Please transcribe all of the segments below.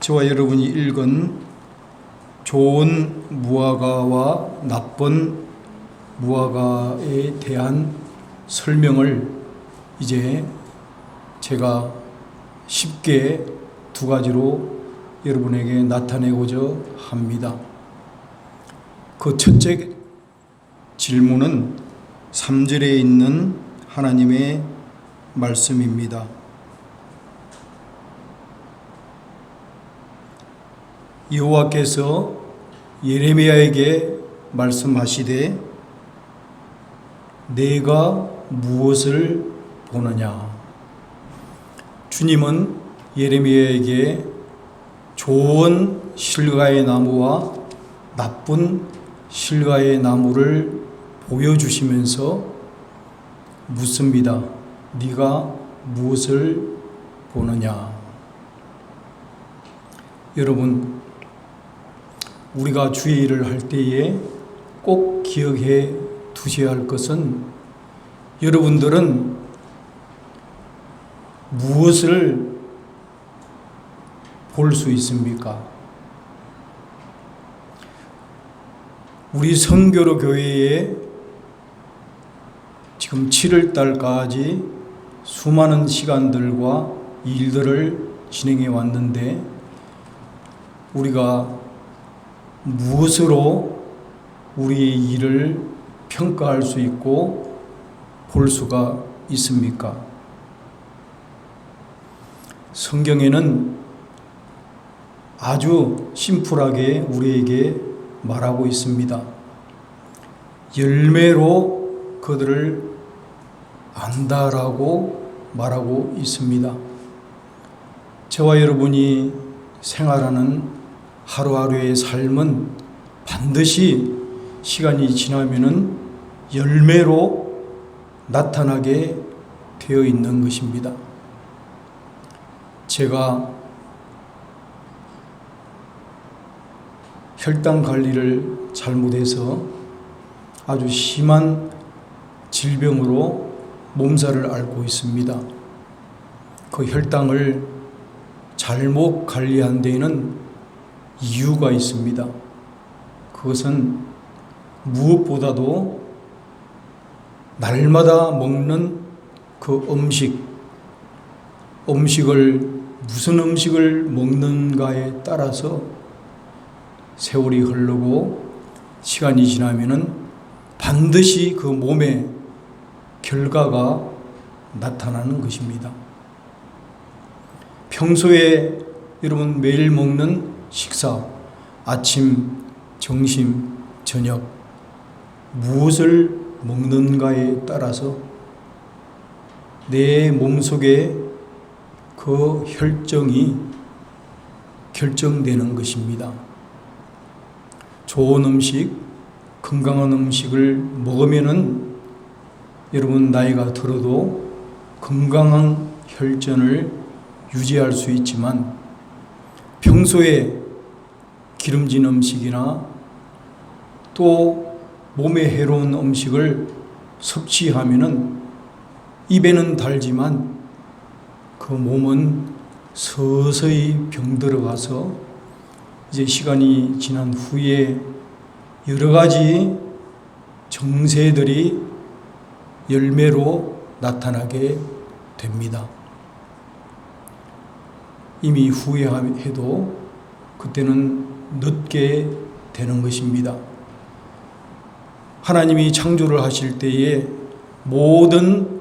저와 여러분이 읽은 좋은 무화과와 나쁜 무화과에 대한 설명을 이제 제가 쉽게 두 가지로 여러분에게 나타내고자 합니다. 그 첫째 질문은 3절에 있는 하나님의 말씀입니다. 여호와께서 예레미야에게 말씀하시되 내가 무엇을 보느냐. 주님은 예레미야에게 좋은 실과의 나무와 나쁜 실과의 나무를 보여주시면서 묻습니다. 네가 무엇을 보느냐. 여러분, 우리가 주의 일을 할 때에 꼭 기억해 두셔야 할 것은 여러분들은 무엇을 볼 수 있습니까? 우리 성교로 교회에 지금 7월 달까지 수많은 시간들과 일들을 진행해 왔는데 우리가 무엇으로 우리의 일을 평가할 수 있고 볼 수가 있습니까? 성경에는 아주 심플하게 우리에게 말하고 있습니다. 열매로 그들을 안다라고 말하고 있습니다. 저와 여러분이 생활하는 하루하루의 삶은 반드시 시간이 지나면은 열매로 나타나게 되어 있는 것입니다. 제가 혈당 관리를 잘못해서 아주 심한 질병으로 몸살을 앓고 있습니다. 그 혈당을 잘못 관리한 데에는 이유가 있습니다. 그것은 무엇보다도 날마다 먹는 그 음식을 무슨 음식을 먹는가에 따라서 세월이 흐르고 시간이 지나면은 반드시 그 몸에 결과가 나타나는 것입니다. 평소에 여러분 매일 먹는 식사, 아침, 점심, 저녁 무엇을 먹는가에 따라서 내 몸속에 그 혈정이 결정되는 것입니다. 좋은 음식, 건강한 음식을 먹으면은 여러분 나이가 들어도 건강한 혈전을 유지할 수 있지만 평소에 기름진 음식이나 또 몸에 해로운 음식을 섭취하면은 입에는 달지만 그 몸은 서서히 병들어가서 이제 시간이 지난 후에 여러 가지 정세들이 열매로 나타나게 됩니다. 이미 후회해도 그때는 늦게 되는 것입니다. 하나님이 창조를 하실 때에 모든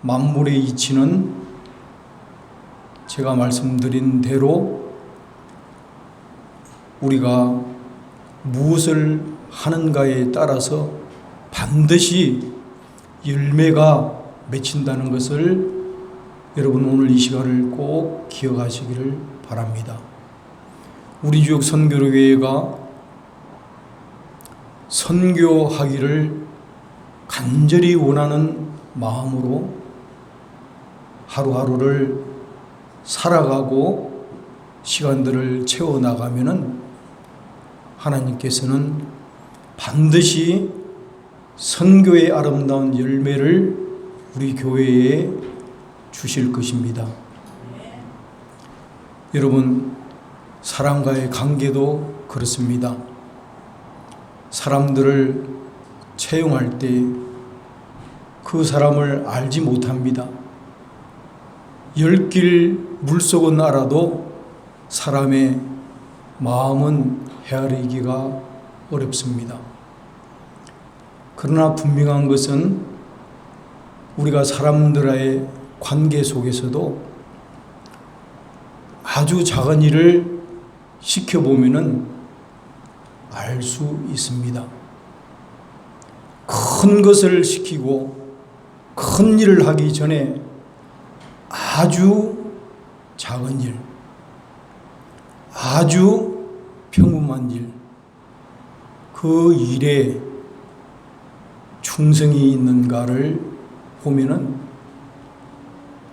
만물의 이치는 제가 말씀드린 대로 우리가 무엇을 하는가에 따라서 반드시 열매가 맺힌다는 것을 여러분 오늘 이 시간을 꼭 기억하시기를 바랍니다. 우리 지역 선교교회가 선교하기를 간절히 원하는 마음으로 하루하루를 살아가고 시간들을 채워나가면은 하나님께서는 반드시 선교의 아름다운 열매를 우리 교회에 주실 것입니다. 여러분, 사람과의 관계도 그렇습니다. 사람들을 채용할 때 그 사람을 알지 못합니다. 10길 물속은 알아도 사람의 마음은 헤아리기가 어렵습니다. 그러나 분명한 것은 우리가 사람들과의 관계 속에서도 아주 작은 일을 시켜보면은 알 수 있습니다. 큰 것을 시키고 큰 일을 하기 전에 아주 작은 일, 아주 평범한 일, 그 일에 충성이 있는가를 보면은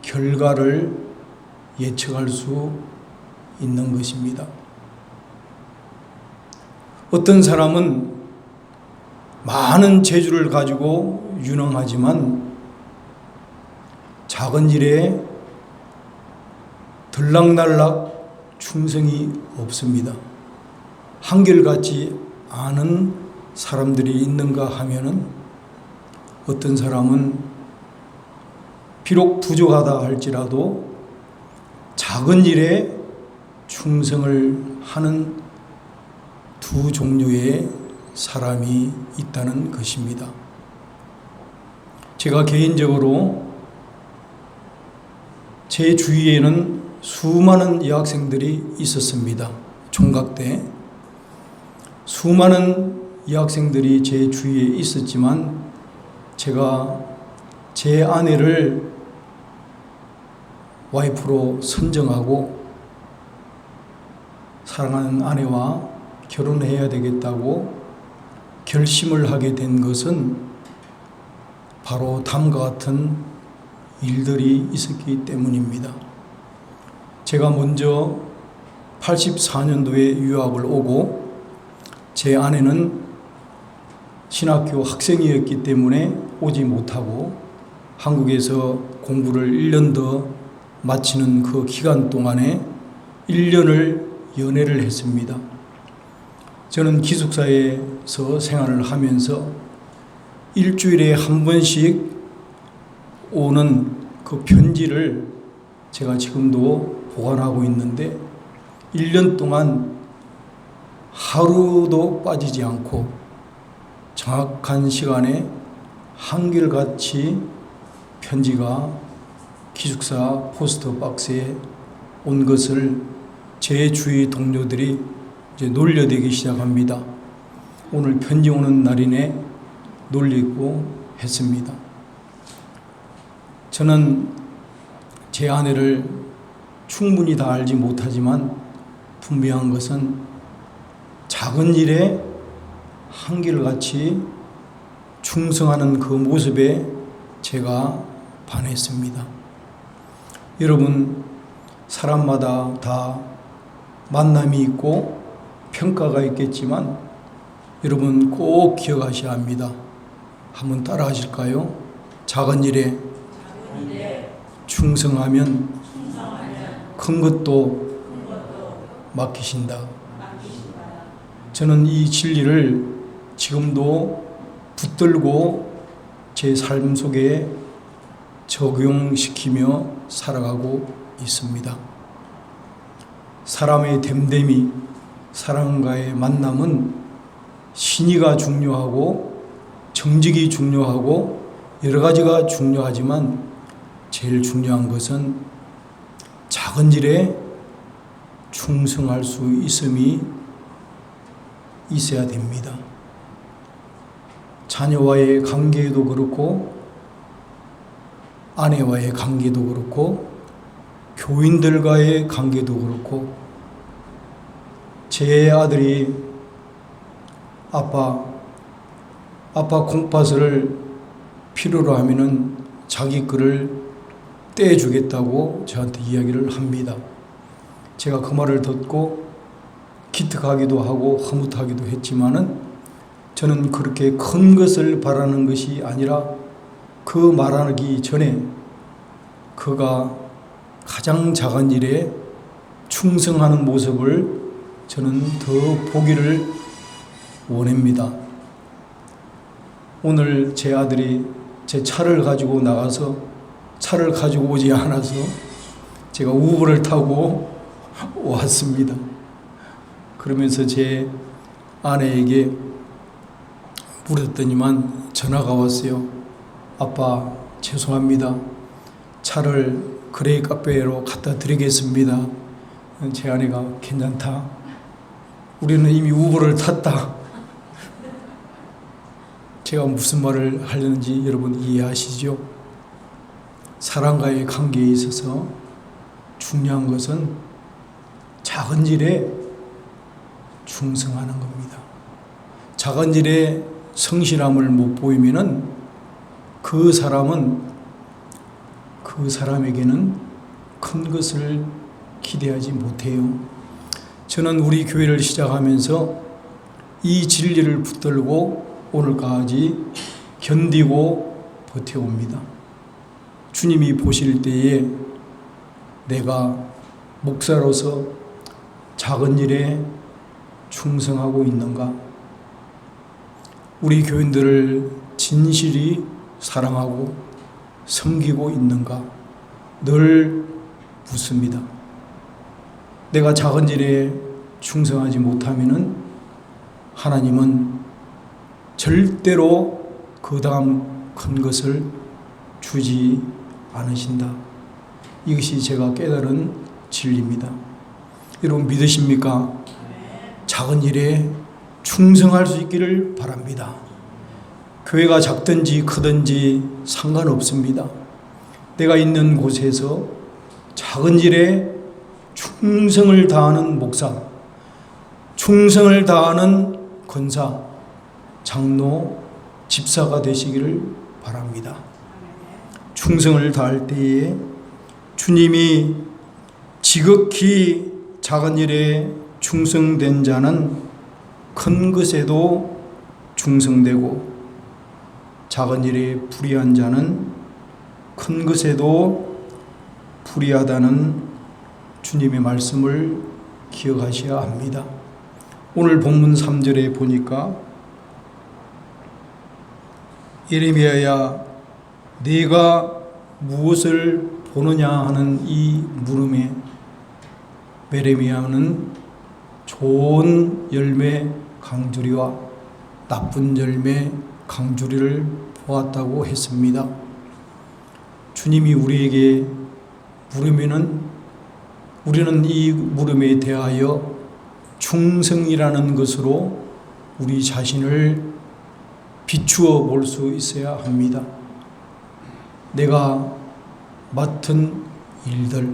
결과를 예측할 수 있는 것입니다. 어떤 사람은 많은 재주를 가지고 유능하지만 작은 일에 들락날락 충성이 없습니다. 한결같지 않은 사람들이 있는가 하면은 어떤 사람은 비록 부족하다 할지라도 작은 일에 충성을 하는 두 종류의 사람이 있다는 것입니다. 제가 개인적으로 제 주위에는 수많은 여학생들이 있었습니다. 총각 때 수많은 여학생들이 제 주위에 있었지만 제가 제 아내를 와이프로 선정하고 사랑하는 아내와 결혼해야 되겠다고 결심을 하게 된 것은 바로 다음과 같은 일들이 있었기 때문입니다. 제가 먼저 84년도에 유학을 오고 제 아내는 신학교 학생이었기 때문에 오지 못하고 한국에서 공부를 1년 더 마치는 그 기간 동안에 1년을 연애를 했습니다. 저는 기숙사에서 생활을 하면서 일주일에 한 번씩 오는 그 편지를 제가 지금도 보관하고 있는데 1년 동안 하루도 빠지지 않고 정확한 시간에 한결같이 편지가 기숙사 포스터 박스에 온 것을 제 주위 동료들이 이제 놀려대기 시작합니다. 오늘 편지 오는 날이네 놀리고 했습니다. 저는 제 아내를 충분히 다 알지 못하지만 분명한 것은 작은 일에 한결같이 충성하는 그 모습에 제가 반했습니다. 여러분, 사람마다 다 만남이 있고 평가가 있겠지만 여러분 꼭 기억하셔야 합니다. 한번 따라 하실까요? 작은 일에 충성하면 큰 것도 맡기신다. 저는 이 진리를 지금도 붙들고 제 삶 속에 적용시키며 살아가고 있습니다. 사람의 됨됨이, 사람과의 만남은 신의가 중요하고 정직이 중요하고 여러 가지가 중요하지만 제일 중요한 것은 작은 일에 충성할 수 있음이 있어야 됩니다. 자녀와의 관계도 그렇고 아내와의 관계도 그렇고 교인들과의 관계도 그렇고 제 아들이 아빠 콩팥을 필요로 하면은 자기 거를 떼주겠다고 저한테 이야기를 합니다. 제가 그 말을 듣고 기특하기도 하고 흐뭇하기도 했지만은 저는 그렇게 큰 것을 바라는 것이 아니라 그 말하기 전에 그가 가장 작은 일에 충성하는 모습을 저는 더 보기를 원합니다. 오늘 제 아들이 제 차를 가지고 나가서 차를 가지고 오지 않아서 제가 우버를 타고 왔습니다. 그러면서 제 아내에게 물었더니만 전화가 왔어요. 아빠 죄송합니다. 차를 그레이 카페로 갖다 드리겠습니다. 제 아내가 괜찮다. 우리는 이미 우버를 탔다. 제가 무슨 말을 하려는지 여러분 이해하시죠? 사람과의 관계에 있어서 중요한 것은 작은 일에 충성하는 겁니다. 작은 일에 성실함을 못 보이면은 그 사람에게는 큰 것을 기대하지 못해요. 저는 우리 교회를 시작하면서 이 진리를 붙들고 오늘까지 견디고 버텨옵니다. 주님이 보실 때에 내가 목사로서 작은 일에 충성하고 있는가? 우리 교인들을 진실이 사랑하고 섬기고 있는가? 늘 묻습니다. 내가 작은 일에 충성하지 못하면은 하나님은 절대로 그 다음 큰 것을 주지 않으신다. 이것이 제가 깨달은 진리입니다. 여러분 믿으십니까? 작은 일에 충성할 수 있기를 바랍니다. 교회가 작든지 크든지 상관없습니다. 내가 있는 곳에서 작은 일에 충성을 다하는 목사, 충성을 다하는 권사, 장로, 집사가 되시기를 바랍니다. 충성을 다할 때에 주님이 지극히 작은 일에 충성된 자는 큰 것에도 충성되고 작은 일에 불의한 자는 큰 것에도 불의하다는 주님의 말씀을 기억하셔야 합니다. 오늘 본문 3절에 보니까 예레미야야 네가 무엇을 보느냐 하는 이 물음에 예레미야는 좋은 열매 강주리와 나쁜 열매 강주리를 보았다고 했습니다. 주님이 우리에게 물으면은 우리는 이 물음에 대하여 충성이라는 것으로 우리 자신을 비추어 볼 수 있어야 합니다. 내가 맡은 일들,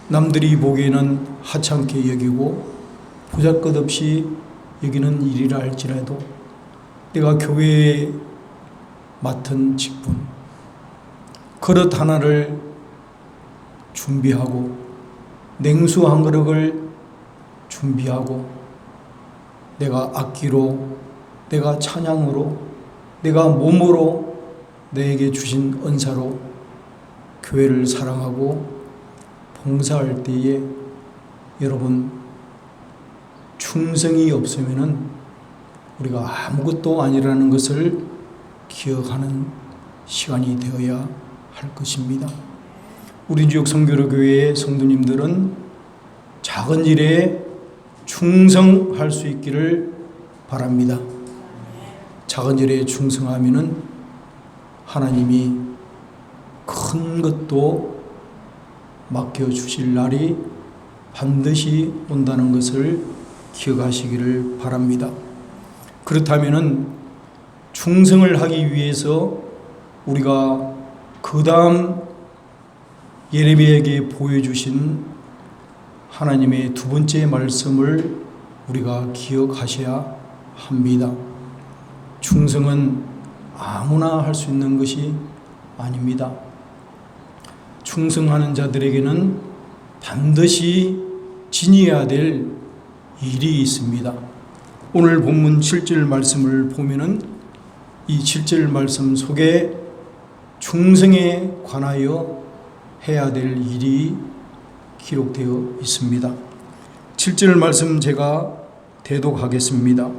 남들이 보기에는 하찮게 여기고 보잘것없이 여기는 일이라 할지라도 내가 교회에 맡은 직분, 그릇 하나를 준비하고 냉수 한 그릇을 준비하고 내가 악기로, 내가 찬양으로, 내가 몸으로 내게 주신 은사로 교회를 사랑하고 봉사할 때에 여러분 충성이 없으면은 우리가 아무것도 아니라는 것을 기억하는 시간이 되어야 할 것입니다. 우리 지역 성교로교회의 성도님들은 작은 일에 충성할 수 있기를 바랍니다. 작은 일에 충성하면은 하나님이 큰 것도 맡겨주실 날이 반드시 온다는 것을 기억하시기를 바랍니다. 그렇다면은 충성을 하기 위해서 우리가 그 다음 예레미야에게 보여주신 하나님의 두 번째 말씀을 우리가 기억하셔야 합니다. 충성은 아무나 할 수 있는 것이 아닙니다. 충성하는 자들에게는 반드시 지니어야 될 일이 있습니다. 오늘 본문 7절 말씀을 보면은 이 7절 말씀 속에 충성에 관하여 해야 될 일이 기록되어 있습니다. 7절 말씀 제가 대독하겠습니다.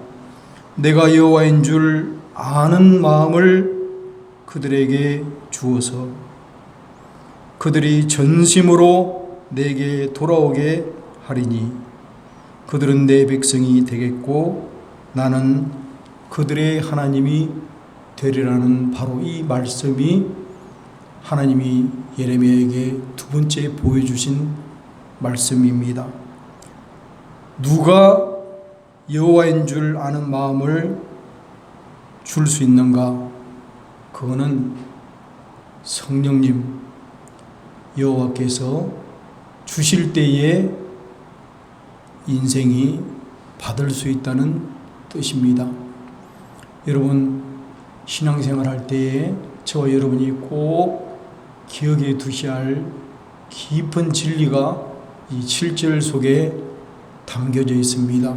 내가 여호와인 줄 아는 마음을 그들에게 주어서 그들이 전심으로 내게 돌아오게 하리니 그들은 내 백성이 되겠고 나는 그들의 하나님이 되리라는 바로 이 말씀이 하나님이 예레미야에게 두 번째 보여주신 말씀입니다. 누가 여호와인 줄 아는 마음을 줄 수 있는가? 그거는 성령님 여호와께서 주실 때에 인생이 받을 수 있다는 뜻입니다. 여러분 신앙생활 할 때에 저와 여러분이 꼭 기억에 두셔야 할 깊은 진리가 이 7절 속에 담겨져 있습니다.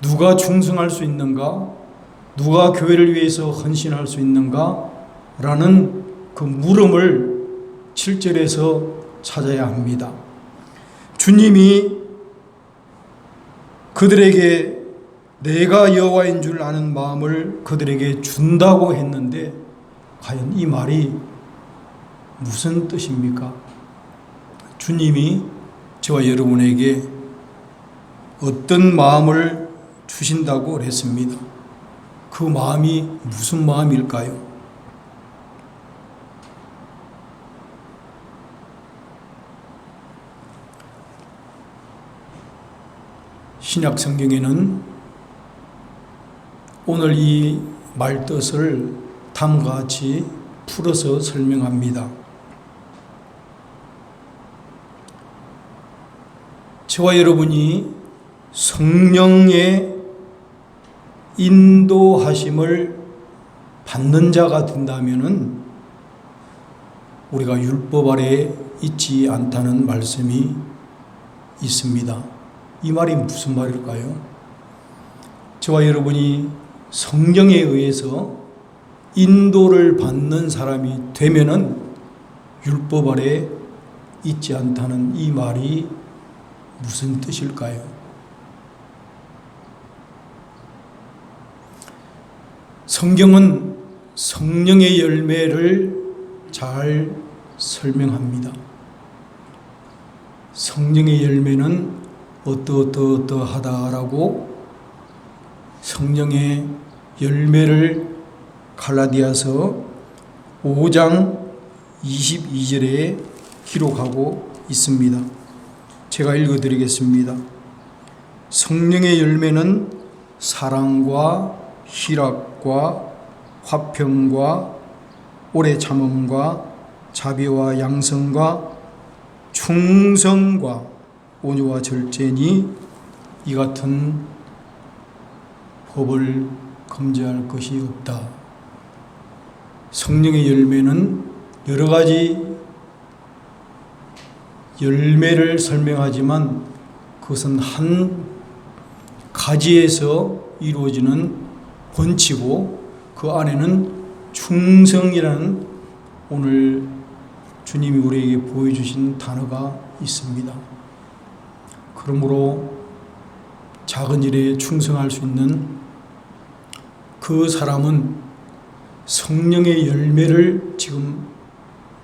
누가 충성할 수 있는가? 누가 교회를 위해서 헌신할 수 있는가? 라는 그 물음을 7절에서 찾아야 합니다. 주님이 그들에게 내가 여호와인 줄 아는 마음을 그들에게 준다고 했는데 과연 이 말이 무슨 뜻입니까? 주님이 저와 여러분에게 어떤 마음을 주신다고 그랬습니다. 그 마음이 무슨 마음일까요? 신약 성경에는 오늘 이 말뜻을 다음과 같이 풀어서 설명합니다. 저와 여러분이 성령의 인도하심을 받는 자가 된다면은 우리가 율법 아래 있지 않다는 말씀이 있습니다. 이 말이 무슨 말일까요? 저와 여러분이 성령에 의해서 인도를 받는 사람이 되면은 율법 아래 있지 않다는 이 말이 무슨 뜻일까요? 성경은 성령의 열매를 잘 설명합니다. 성령의 열매는 어떠하다라고 성령의 열매를 갈라디아서 5장 22절에 기록하고 있습니다. 제가 읽어드리겠습니다. 성령의 열매는 사랑과 희락과 화평과 오래 참음과 자비와 양성과 충성과 온유와 절제니 이 같은 법을 금지할 것이 없다. 성령의 열매는 여러 가지 열매를 설명하지만 그것은 한 가지에서 이루어지는 본치고 그 안에는 충성이라는 오늘 주님이 우리에게 보여주신 단어가 있습니다. 그러므로 작은 일에 충성할 수 있는 그 사람은 성령의 열매를 지금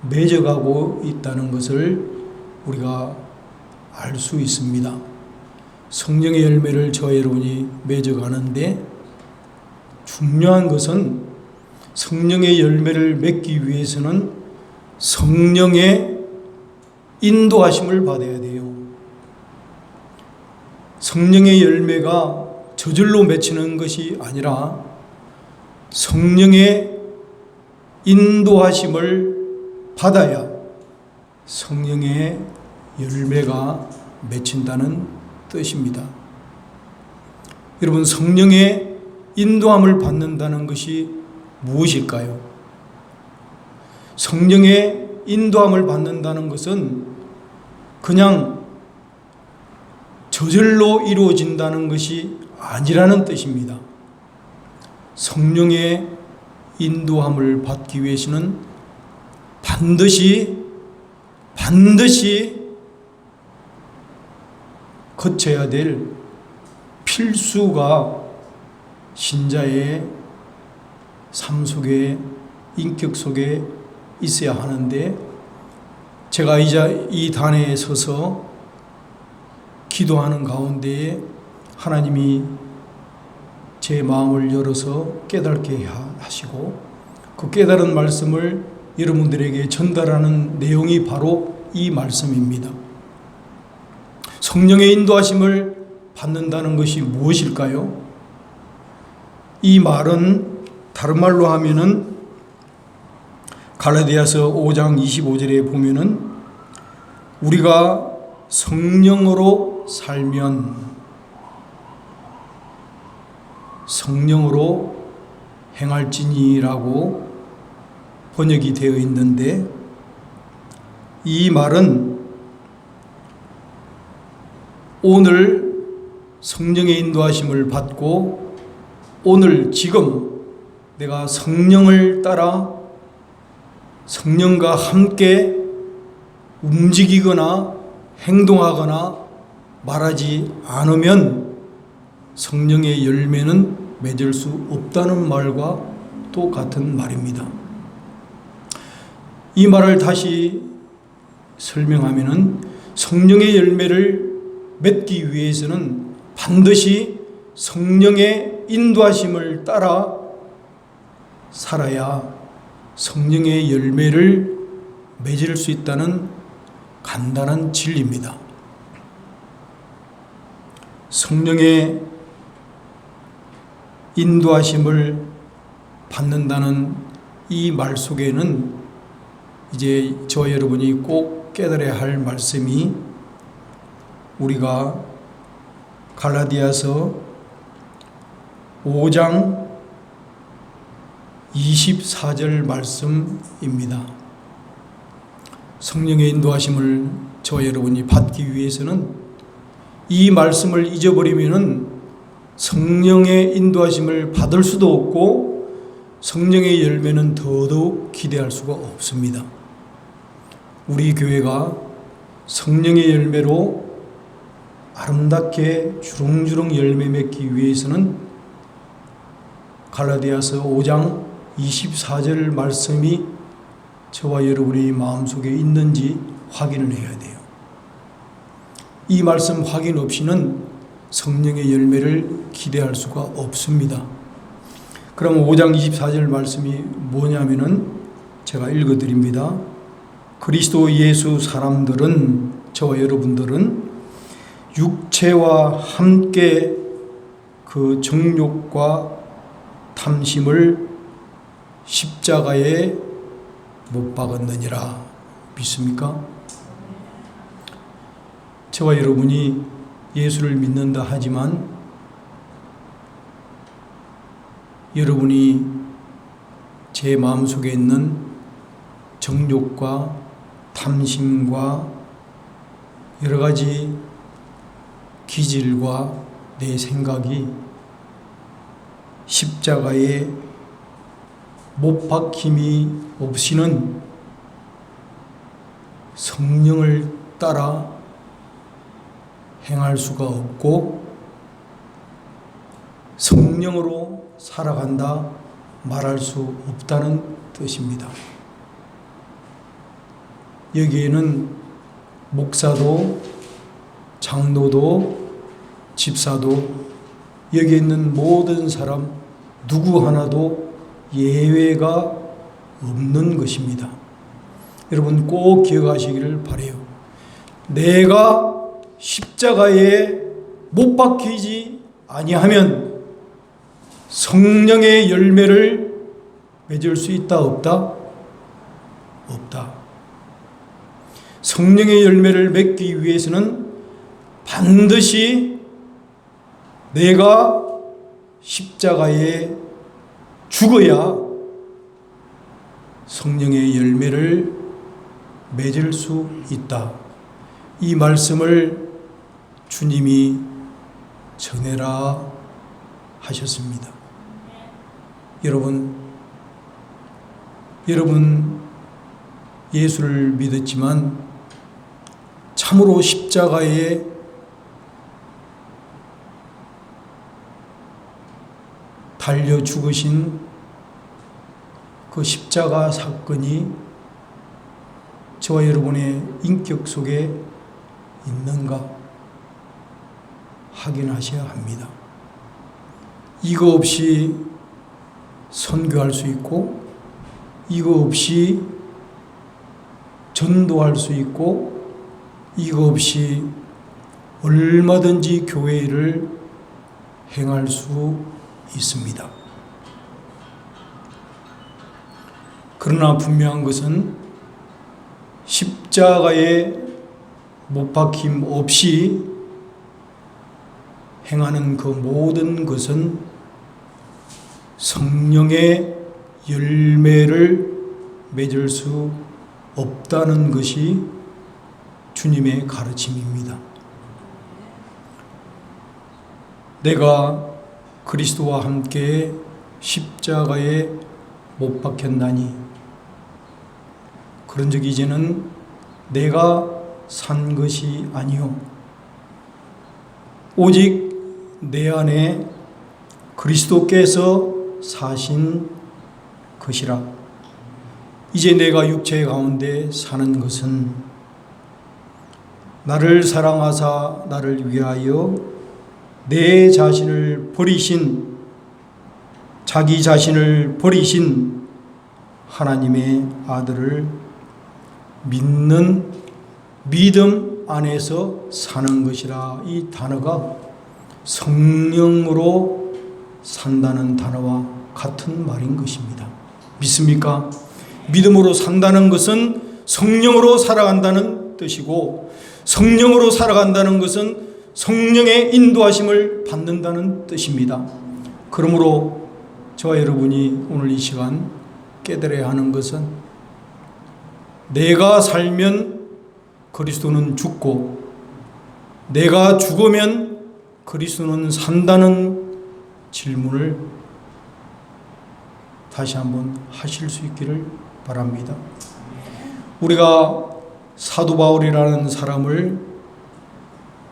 맺어가고 있다는 것을 우리가 알 수 있습니다. 성령의 열매를 저와 여러분이 맺어가는데 중요한 것은 성령의 열매를 맺기 위해서는 성령의 인도하심을 받아야 돼요. 성령의 열매가 저절로 맺히는 것이 아니라 성령의 인도하심을 받아야 성령의 열매가 맺힌다는 뜻입니다. 여러분, 성령의 인도함을 받는다는 것이 무엇일까요? 성령의 인도함을 받는다는 것은 그냥 저절로 이루어진다는 것이 아니라는 뜻입니다. 성령의 인도함을 받기 위해서는 반드시 거쳐야 될 필수가 신자의 삶 속에, 인격 속에 있어야 하는데, 제가 이 단에 서서 기도하는 가운데에 하나님이 제 마음을 열어서 깨닫게 하시고, 그 깨달은 말씀을 여러분들에게 전달하는 내용이 바로 이 말씀입니다. 성령의 인도하심을 받는다는 것이 무엇일까요? 이 말은 다른 말로 하면은 갈라디아서 5장 25절에 보면은 우리가 성령으로 살면 성령으로 행할지니라고 번역이 되어 있는데, 이 말은 오늘 성령의 인도하심을 받고 오늘 지금 내가 성령을 따라 성령과 함께 움직이거나 행동하거나 말하지 않으면 성령의 열매는 맺을 수 없다는 말과 똑같은 말입니다. 이 말을 다시 설명하면은 성령의 열매를 맺기 위해서는 반드시 성령의 인도하심을 따라 살아야 성령의 열매를 맺을 수 있다는 간단한 진리입니다. 성령의 인도하심을 받는다는 이 말 속에는 이제 저와 여러분이 꼭 깨달아야 할 말씀이 우리가 갈라디아서 5장 24절 말씀입니다. 성령의 인도하심을 저와 여러분이 받기 위해서는 이 말씀을 잊어버리면은 성령의 인도하심을 받을 수도 없고 성령의 열매는 더더욱 기대할 수가 없습니다. 우리 교회가 성령의 열매로 아름답게 주렁주렁 열매 맺기 위해서는 갈라디아서 5장 24절 말씀이 저와 여러분의 마음속에 있는지 확인을 해야 돼요. 이 말씀 확인 없이는 성령의 열매를 기대할 수가 없습니다. 그럼 5장 24절 말씀이 뭐냐면은 제가 읽어드립니다. 그리스도 예수 사람들은, 저와 여러분들은 육체와 함께 그 정욕과 탐심을 십자가에 못 박았느니라. 믿습니까? 저와 여러분이 예수를 믿는다 하지만 여러분이 제 마음속에 있는 정욕과 탐심과 여러 가지 기질과 내 생각이 십자가에 못 박힘이 없이는 성령을 따라 행할 수가 없고 성령으로 살아간다 말할 수 없다는 뜻입니다. 여기에는 목사도 장로도 집사도 여기 있는 모든 사람 누구 하나도 예외가 없는 것입니다. 여러분 꼭 기억하시기를 바라요. 내가 십자가에 못 박히지 아니하면 성령의 열매를 맺을 수 있다 없다? 없다. 성령의 열매를 맺기 위해서는 반드시 내가 십자가에 죽어야 성령의 열매를 맺을 수 있다. 이 말씀을 주님이 전해라 하셨습니다. 여러분 예수를 믿었지만 참으로 십자가에 달려 죽으신 그 십자가 사건이 저와 여러분의 인격 속에 있는가 확인하셔야 합니다. 이거 없이 선교할 수 있고, 이거 없이 전도할 수 있고, 이거 없이 얼마든지 교회 일을 행할 수 있습니다. 그러나 분명한 것은 십자가에 못 박힘 없이 행하는 그 모든 것은 성령의 열매를 맺을 수 없다는 것이 주님의 가르침입니다. 내가 그리스도와 함께 십자가에 못 박혔나니 그런즉 이제는 내가 산 것이 아니요 오직 내 안에 그리스도께서 사신 것이라. 이제 내가 육체 가운데 사는 것은 나를 사랑하사 나를 위하여 내 자신을 버리신, 자기 자신을 버리신 하나님의 아들을 믿는 믿음 안에서 사는 것이라. 이 단어가 성령으로 산다는 단어와 같은 말인 것입니다. 믿습니까? 믿음으로 산다는 것은 성령으로 살아간다는 뜻이고, 성령으로 살아간다는 것은 성령의 인도하심을 받는다는 뜻입니다. 그러므로 저와 여러분이 오늘 이 시간 깨달아야 하는 것은 내가 살면 그리스도는 죽고 내가 죽으면 그리스도는 산다는 질문을 다시 한번 하실 수 있기를 바랍니다. 우리가 사도 바울이라는 사람을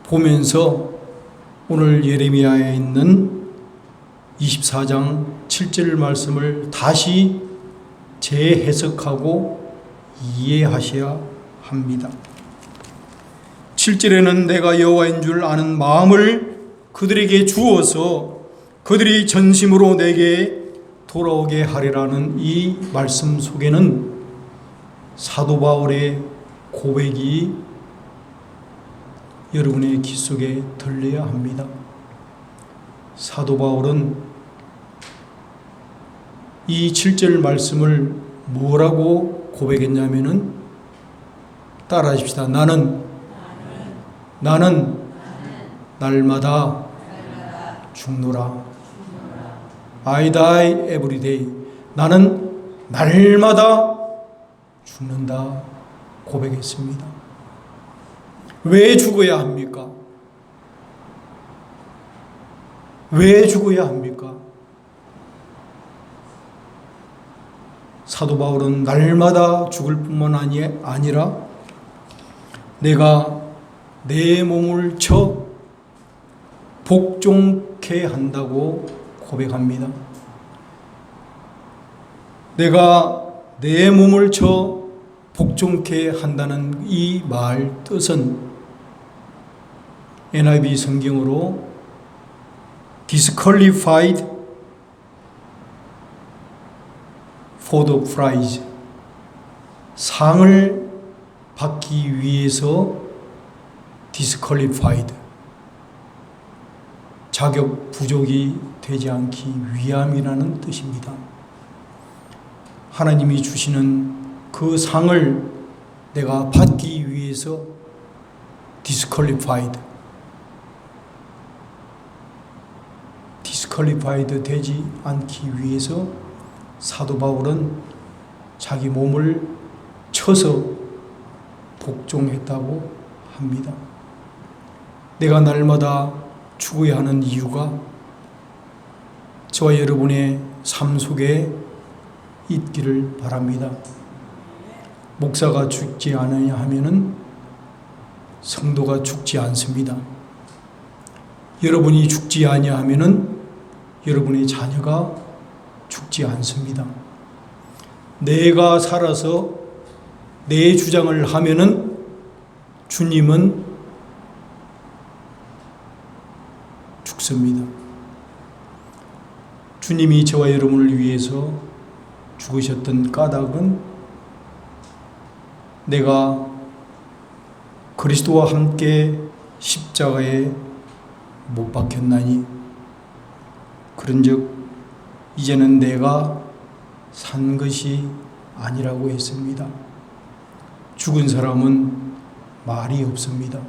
보면서 오늘 예레미야에 있는 24장 7절 말씀을 다시 재해석하고 이해하셔야 합니다. 7절에는 내가 여호와인 줄 아는 마음을 그들에게 주어서 그들이 전심으로 내게 돌아오게 하리라는 이 말씀 속에는 사도 바울의 고백이 여러분의 귀 속에 들려야 합니다. 사도 바울은 이 7절 말씀을 뭐라고 고백했냐면은 따라하십시다. 나는 날마다 죽노라. I die every day. 나는 날마다 죽는다 고백했습니다. 왜 죽어야 합니까? 왜 죽어야 합니까? 사도 바울은 날마다 죽을 뿐만 아니라 내가 내 몸을 쳐 복종케 한다고 고백합니다. 내가 내 몸을 쳐 복종케 한다는 이 말 뜻은 NIV 성경으로 disqualified for the prize, 상을 받기 위해서 disqualified, 자격 부족이 되지 않기 위함이라는 뜻입니다. 하나님이 주시는 그 상을 내가 받기 위해서 disqualified 되지 않기 위해서 사도 바울은 자기 몸을 쳐서 복종했다고 합니다. 내가 날마다 죽어야 하는 이유가 저와 여러분의 삶 속에 있기를 바랍니다. 목사가 죽지 않으냐 하면은 성도가 죽지 않습니다. 여러분이 죽지 아니하면은 여러분의 자녀가 죽지 않습니다. 내가 살아서 내 주장을 하면은 주님은 죽습니다. 주님이 저와 여러분을 위해서 죽으셨던 까닭은 내가 그리스도와 함께 십자가에 못 박혔나니 그런즉 이제는 내가 산 것이 아니라고 했습니다. 죽은 사람은 말이 없습니다.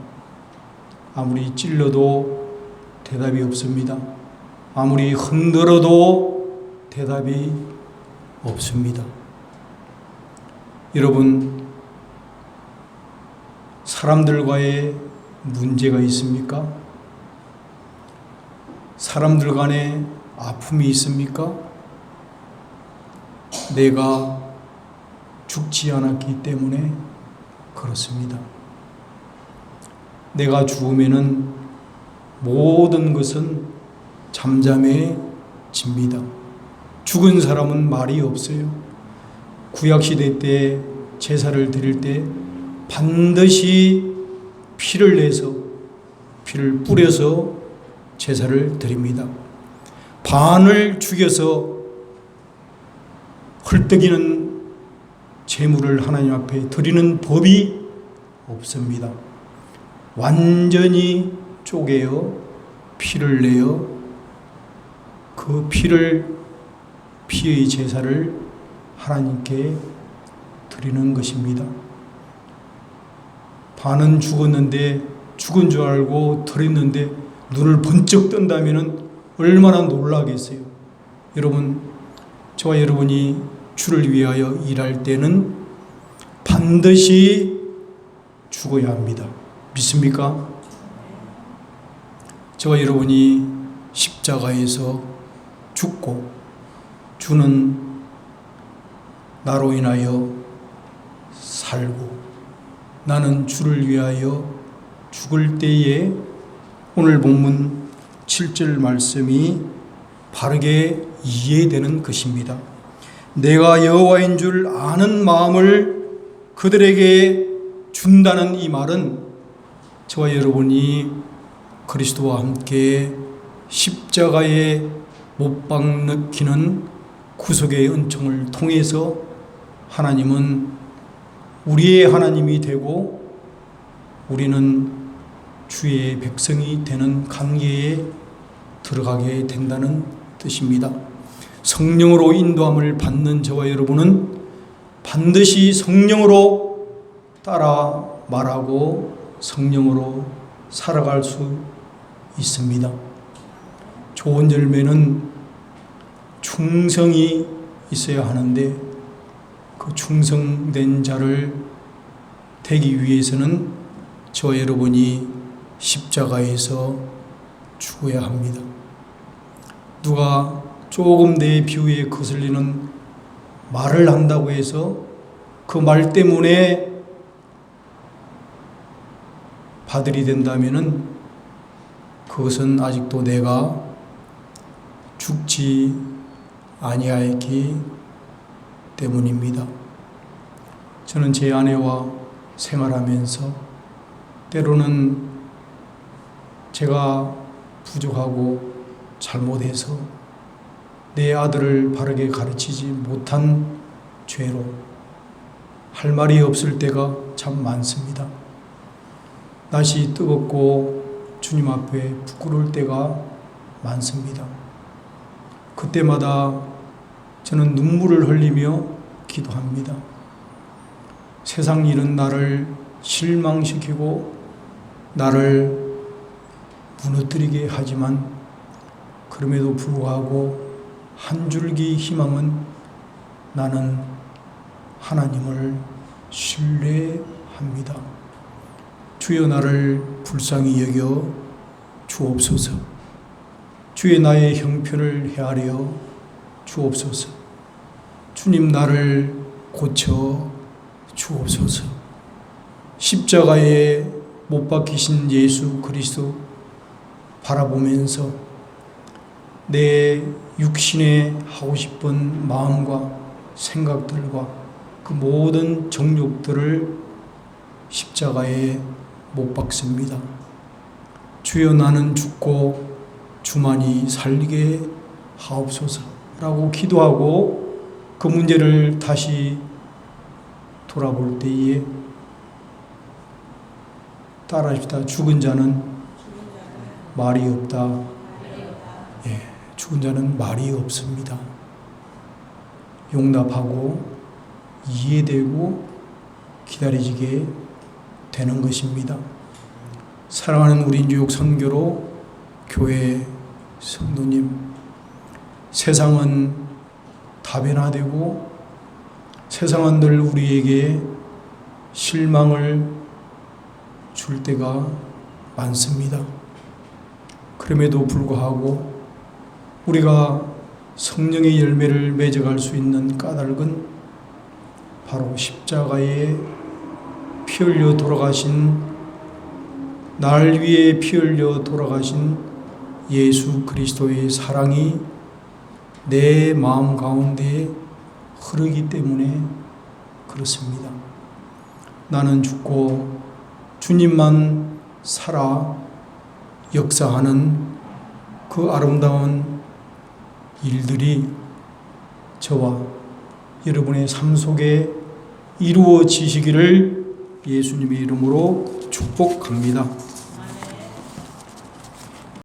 아무리 찔러도 대답이 없습니다. 아무리 흔들어도 대답이 없습니다. 여러분, 사람들과의 문제가 있습니까? 사람들 간에 아픔이 있습니까? 내가 죽지 않았기 때문에 그렇습니다. 내가 죽으면은 모든 것은 잠잠해집니다. 죽은 사람은 말이 없어요. 구약시대 때 제사를 드릴 때 반드시 피를 내서 피를 뿌려서 제사를 드립니다. 반을 죽여서 헐떡이는 제물을 하나님 앞에 드리는 법이 없습니다. 완전히 쪼개어 피를 내어 그 피의 제사를 하나님께 드리는 것입니다. 반은 죽었는데 죽은 줄 알고 드렸는데 눈을 번쩍 뜬다면 얼마나 놀라겠어요. 여러분, 저와 여러분이 주를 위하여 일할 때는 반드시 죽어야 합니다. 믿습니까? 저와 여러분이 십자가에서 죽고 주는 나로 인하여 살고 나는 주를 위하여 죽을 때에 오늘 본문 7절 말씀이 바르게 이해되는 것입니다. 내가 여호와인 줄 아는 마음을 그들에게 준다는 이 말은 저와 여러분이 그리스도와 함께 십자가에 못 박히는 구속의 은총을 통해서 하나님은 우리의 하나님이 되고 우리는 주의 백성이 되는 관계에 들어가게 된다는 뜻입니다. 성령으로 인도함을 받는 저와 여러분은 반드시 성령으로 따라 말하고 성령으로 살아갈 수 있습니다. 좋은 열매는 충성이 있어야 하는데 그 충성된 자를 되기 위해서는 저와 여러분이 십자가에서 죽어야 합니다. 누가 조금 내 비유에 거슬리는 말을 한다고 해서 그 말 때문에 바들이 된다면은 그것은 아직도 내가 죽지 아니하였기 때문입니다. 저는 제 아내와 생활하면서 때로는 제가 부족하고 잘못해서 내 아들을 바르게 가르치지 못한 죄로 할 말이 없을 때가 참 많습니다. 낯이 뜨겁고 주님 앞에 부끄러울 때가 많습니다. 그때마다 저는 눈물을 흘리며 기도합니다. 세상 일은 나를 실망시키고 나를 무너뜨리게 하지만 그럼에도 불구하고 한 줄기 희망은 나는 하나님을 신뢰합니다. 주여 나를 불쌍히 여겨 주옵소서. 주의 나의 형편을 헤아려 주옵소서. 주님 나를 고쳐 주옵소서. 십자가에 못 박히신 예수 그리스도 바라보면서 내 육신에 하고 싶은 마음과 생각들과 그 모든 정욕들을 십자가에 못 박습니다. 주여 나는 죽고 주만이 살게 하옵소서라고 기도하고 그 문제를 다시 돌아볼 때에 따라합시다. 죽은 자는 말이 없다. 예, 죽은 자는 말이 없습니다. 용납하고 이해되고 기다려지게 되는 것입니다. 사랑하는 우리 뉴욕 선교로 교회 성도님, 세상은 다변화되고 세상은 늘 우리에게 실망을 줄 때가 많습니다. 그럼에도 불구하고 우리가 성령의 열매를 맺어갈 수 있는 까닭은 바로 십자가에 피 흘려 돌아가신, 날 위해 피 흘려 돌아가신 예수 그리스도의 사랑이 내 마음 가운데 흐르기 때문에 그렇습니다. 나는 죽고 주님만 살아 역사하는 그 아름다운 일들이 저와 여러분의 삶 속에 이루어지시기를 예수님의 이름으로 축복합니다.